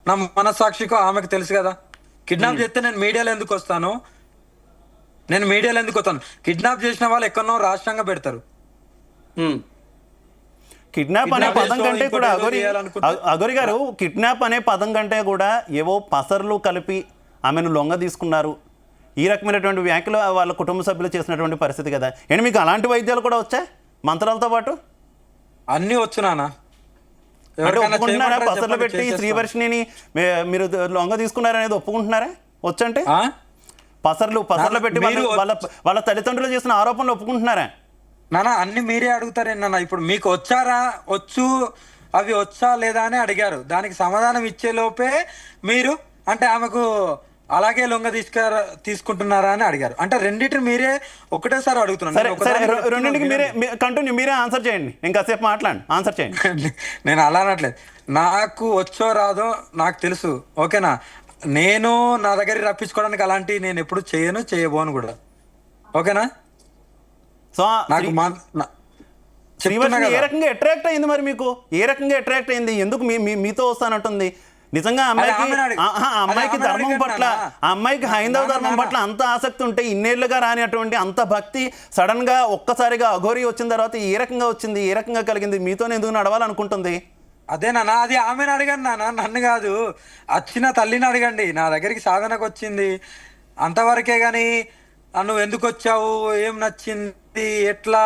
నా మనస్సాక్షికో ఆమెకు తెలుసు కదా. కిడ్నాప్ చేస్తే నేను మీడియాలో ఎందుకు వస్తాను? కిడ్నాప్ చేసిన వాళ్ళు ఎక్కడో రాష్ట్రంగా పెడతారు. కిడ్నాప్ అనే పదం కంటే కూడా అగోరి గారు, కిడ్నాప్ అనే పదం కంటే కూడా ఏవో పసర్లు కలిపి ఆమెను లొంగ తీసుకున్నారు, ఈ రకమైనటువంటి వ్యాఖ్యలు వాళ్ళ కుటుంబ సభ్యులు చేసినటువంటి పరిస్థితి కదా. ఏంటి మీకు అలాంటి వైద్యాలు కూడా వచ్చాయి మంత్రాలతో పాటు? అన్నీ వచ్చు నాన్న. అంటే ఒప్పుకుంటున్నారా? పసర్లు పెట్టి శ్రీవర్షిణిని మీరు లొంగ తీసుకున్నారనేది ఒప్పుకుంటున్నారా? వచ్చంటే పసర్లు పెట్టి వాళ్ళ తల్లిదండ్రులు చేసిన ఆరోపణలు ఒప్పుకుంటున్నారా? నాన్న అన్ని మీరే అడుగుతారేనా? ఇప్పుడు మీకు వచ్చారా, అవి వచ్చా లేదా అని అడిగారు. దానికి సమాధానం ఇచ్చే లోపే మీరు అంటే ఆమెకు అలాగే లొంగ తీసుకుంటున్నారా అని అడిగారు. అంటే రెండింటిని మీరే ఒకటేసారి అడుగుతున్నారు. రెండింటికి మీరే కంటిన్యూ, మీరే ఆన్సర్ చేయండి. ఇంకాసేపు మాట్లాడండి, ఆన్సర్ చేయండి. నేను అలా అనట్లేదు. నాకు వచ్చో రాదో నాకు తెలుసు, ఓకేనా. నేను నా దగ్గర రప్పించుకోవడానికి అలాంటివి నేను ఎప్పుడు చేయబోను కూడా, ఓకేనా. సో శ్రీవర్షిణి ఏ రకంగా అట్రాక్ట్ అయింది? మరి మీకు ఏ రకంగా అట్రాక్ట్ అయింది? ఎందుకు మీతో వస్తానంటుంది? నిజంగా అమ్మాయికి ధర్మం పట్ల, అమ్మాయికి హైందవ ధర్మం పట్ల అంత ఆసక్తి ఉంటే ఇన్నేళ్లుగా రానిటువంటి అంత భక్తి సడన్ గా ఒక్కసారిగా అఘోరి వచ్చిన తర్వాత ఏ రకంగా వచ్చింది, ఏ రకంగా కలిగింది? మీతోనే ఎందుకు నడవాలనుకుంటుంది? అదే నాన్న, అది ఆమెను అడగండి నాన్న, నన్ను కాదు. వచ్చిన తల్లిని అడగండి. నా దగ్గరికి సాధనకు వచ్చింది అంతవరకే గాని నువ్వు ఎందుకు వచ్చావు, ఏం నచ్చింది, ఎట్లా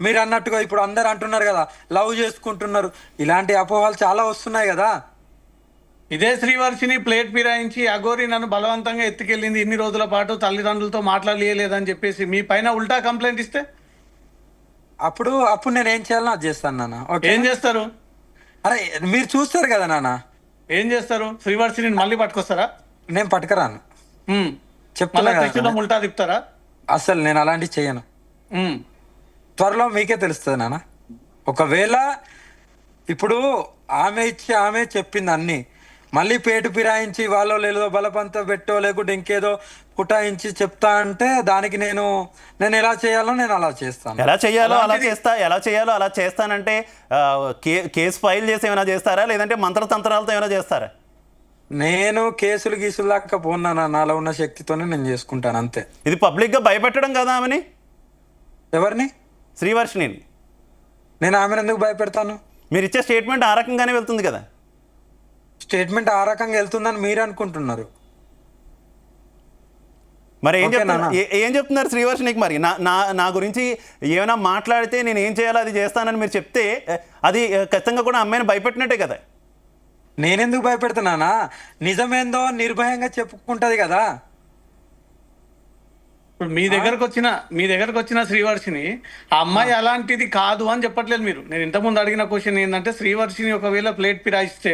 మీరు అన్నట్టుగా ఇప్పుడు అందరు అంటున్నారు కదా లవ్ చేసుకుంటున్నారు, ఇలాంటి అపోహలు చాలా వస్తున్నాయి కదా. ఇదే శ్రీవర్షిని ప్లేట్ ఫిరాయించి అఘోరి నన్ను బలవంతంగా ఎత్తుకెళ్ళింది, ఇన్ని రోజుల పాటు తల్లిదండ్రులతో మాట్లాడలేదని చెప్పేసి మీ పైన ఉల్టా కంప్లైంట్ ఇస్తే అప్పుడు నేను ఏం చేయాలో అది చేస్తాను నాన్న. ఏం చేస్తారు? అరే మీరు చూస్తారు కదా నాన్న. ఏం చేస్తారు? శ్రీవర్షిని మళ్ళీ పట్టుకొస్తారా? నేను పట్టుకురాను, చెప్తున్నా. ఉల్టా తిప్పుతారా? అసలు నేను అలాంటివి చేయను. త్వరలో మీకే తెలుస్తుంది నాన్న. ఒకవేళ ఇప్పుడు ఆమె చెప్పింది అన్ని మళ్ళీ పేటు ఫిరాయించి వాళ్ళో లేదో బలపంత పెట్టో లేకుంటే ఇంకేదో కుటాయించి చెప్తా అంటే దానికి నేను ఎలా చేయాలో నేను అలా చేస్తాను. ఎలా చేయాలో అలా చేస్తానంటే కేసు ఫైల్ చేసి ఏమైనా చేస్తారా, లేదంటే మంత్రతంత్రాలతో ఏమైనా చేస్తారా? నేను కేసులు గీసులు దాకా పోన్నా, నాలో ఉన్న శక్తితోనే నేను చేసుకుంటాను అంతే. ఇది పబ్లిక్ గా భయపెట్టడం కదా ఆమెని? ఎవరిని? శ్రీవర్షిని. నేను ఆమెను ఎందుకు భయపెడతాను? మీరు ఇచ్చే స్టేట్మెంట్ ఆ రకంగానే వెళ్తుంది కదా. స్టేట్మెంట్ ఆ రకంగా వెళ్తుందని మీరు అనుకుంటున్నారు. మరి ఏం చెప్తున్నారు శ్రీవర్షినికి? మరి నా గురించి ఏమైనా మాట్లాడితే నేను ఏం చేయాలో అది చేస్తానని మీరు చెప్తే అది ఖచ్చితంగా కూడా అమ్మాయిని భయపెట్టినట్టే కదా. నేనెందుకు భయపెడుతున్నానా? నిజమేందో నిర్భయంగా చెప్పుకుంటది కదా. ఇప్పుడు మీ దగ్గరకు వచ్చిన శ్రీవర్షిని ఆ అమ్మాయి అలాంటిది కాదు అని చెప్పట్లేదు మీరు. నేను ఇంతకుముందు అడిగిన క్వశ్చన్ ఏంటంటే శ్రీవర్షిని ఒకవేళ ప్లేట్ ఫిరాయిస్తే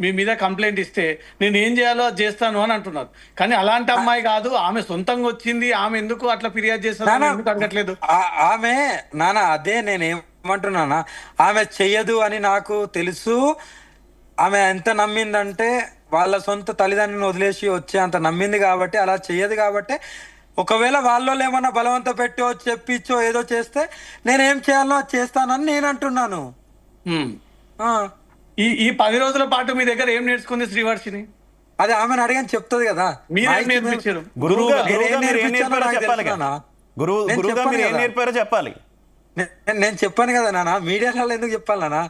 మీ మీద కంప్లైంట్ ఇస్తే నేను ఏం చేయాలో అది చేస్తాను అని అంటున్నారు. కానీ అలాంటి అమ్మాయి కాదు, ఆమె సొంతంగా వచ్చింది, ఆమె ఎందుకు అట్లా ఫిర్యాదు చేస్తాను ఎందుకు అడగట్లేదు? ఆమె నానా అదే నేనేమంటున్నానా, ఆమె చెయ్యదు అని నాకు తెలుసు. ఆమె ఎంత నమ్మిందంటే వాళ్ళ సొంత తల్లిదండ్రులను వదిలేసి వచ్చి అంత నమ్మింది కాబట్టి అలా చెయ్యదు. కాబట్టి ఒకవేళ వాళ్ళు ఏమన్నా బలవంత పెట్టో చెప్పించో ఏదో చేస్తే నేనేం చేయాలో అది చేస్తానని నేను అంటున్నాను. ఈ 10 రోజుల పాటు మీ దగ్గర ఏం నేర్చుకుంది శ్రీవర్షిని? అది ఆమెను అడగని చెప్తుంది కదా. గురువుగా మీరు ఏం నేర్పారో చెప్పాలి. నేను చెప్పాను కదా నాన్న, మీడియాలో ఎందుకు చెప్పాలి నాన్న?